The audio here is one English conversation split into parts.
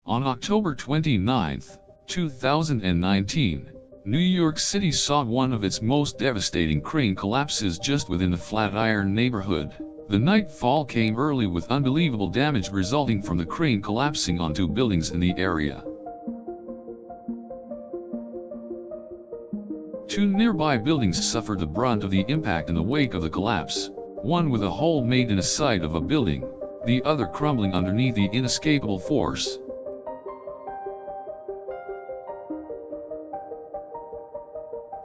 On October 29, 2019, New York City saw one of its most devastating crane collapses just within the Flatiron neighborhood. The night fall came early with unbelievable damage resulting from the crane collapsing onto buildings in the area. Two nearby buildings suffered the brunt of the impact in the wake of the collapse, one with a hole made in the side of a building, the other crumbling underneath the inescapable force.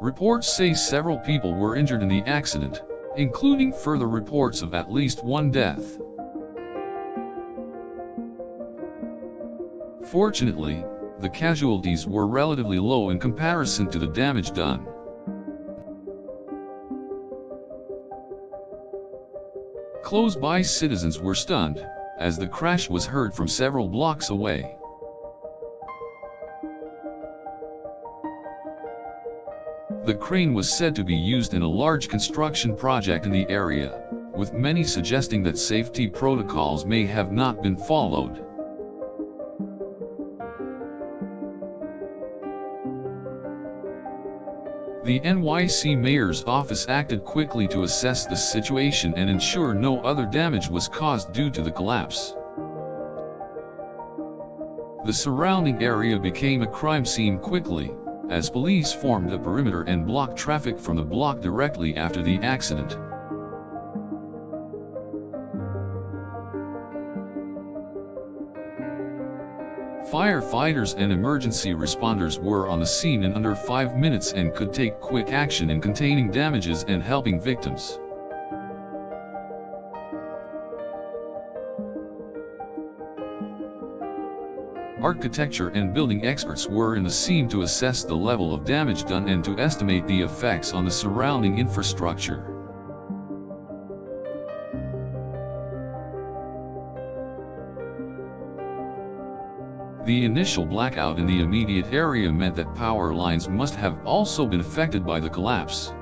Reports say several people were injured in the accident, including further reports of at least one death. Fortunately, the casualties were relatively low in comparison to the damage done. Close-by citizens were stunned, as the crash was heard from several blocks away. The crane was said to be used in a large construction project in the area, with many suggesting that safety protocols may have not been followed. The NYC mayor's office acted quickly to assess the situation and ensure no other damage was caused due to the collapse. The surrounding area became a crime scene quickly, as police formed a perimeter and blocked traffic from the block directly after the accident. Firefighters and emergency responders were on the scene in under 5 minutes and could take quick action in containing damages and helping victims. Architecture and building experts were in the scene to assess the level of damage done and to estimate the effects on the surrounding infrastructure. The initial blackout in the immediate area meant that power lines must have also been affected by the collapse.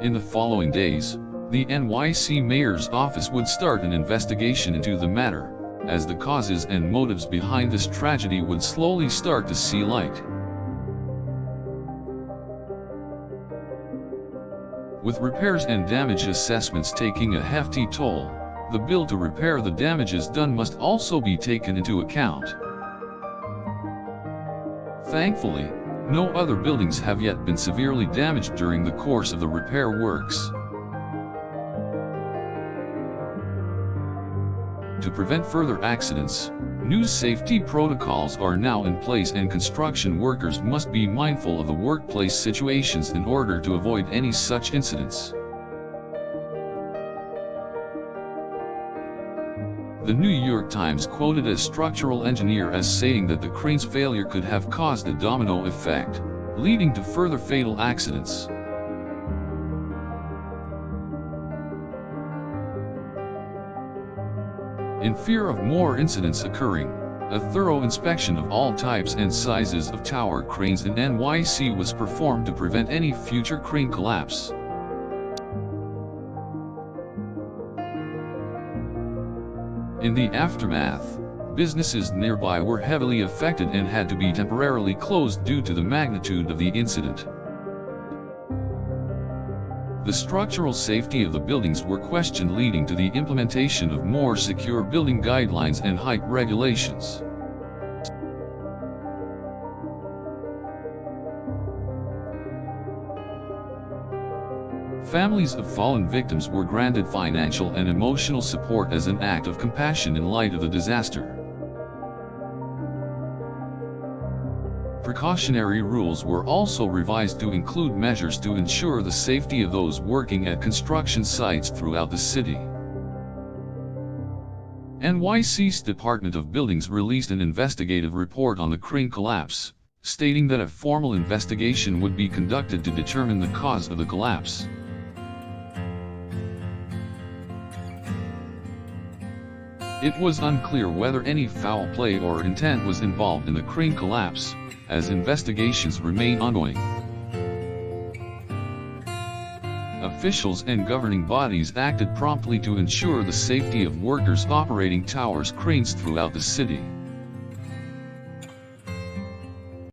In the following days, the NYC mayor's office would start an investigation into the matter, as the causes and motives behind this tragedy would slowly start to see light. With repairs and damage assessments taking a hefty toll, the bill to repair the damages done must also be taken into account. Thankfully, no other buildings have yet been severely damaged during the course of the repair works. To prevent further accidents, new safety protocols are now in place and construction workers must be mindful of the workplace situations in order to avoid any such incidents. The New York Times quoted a structural engineer as saying that the crane's failure could have caused a domino effect, leading to further fatal accidents. In fear of more incidents occurring, a thorough inspection of all types and sizes of tower cranes in NYC was performed to prevent any future crane collapse. In the aftermath, businesses nearby were heavily affected and had to be temporarily closed due to the magnitude of the incident. The structural safety of the buildings were questioned, leading to the implementation of more secure building guidelines and height regulations. Families of fallen victims were granted financial and emotional support as an act of compassion in light of the disaster. Precautionary rules were also revised to include measures to ensure the safety of those working at construction sites throughout the city. NYC's Department of Buildings released an investigative report on the crane collapse, stating that a formal investigation would be conducted to determine the cause of the collapse. It was unclear whether any foul play or intent was involved in the crane collapse, as investigations remain ongoing. A officials and governing bodies acted promptly to ensure the safety of workers operating towers cranes throughout the city.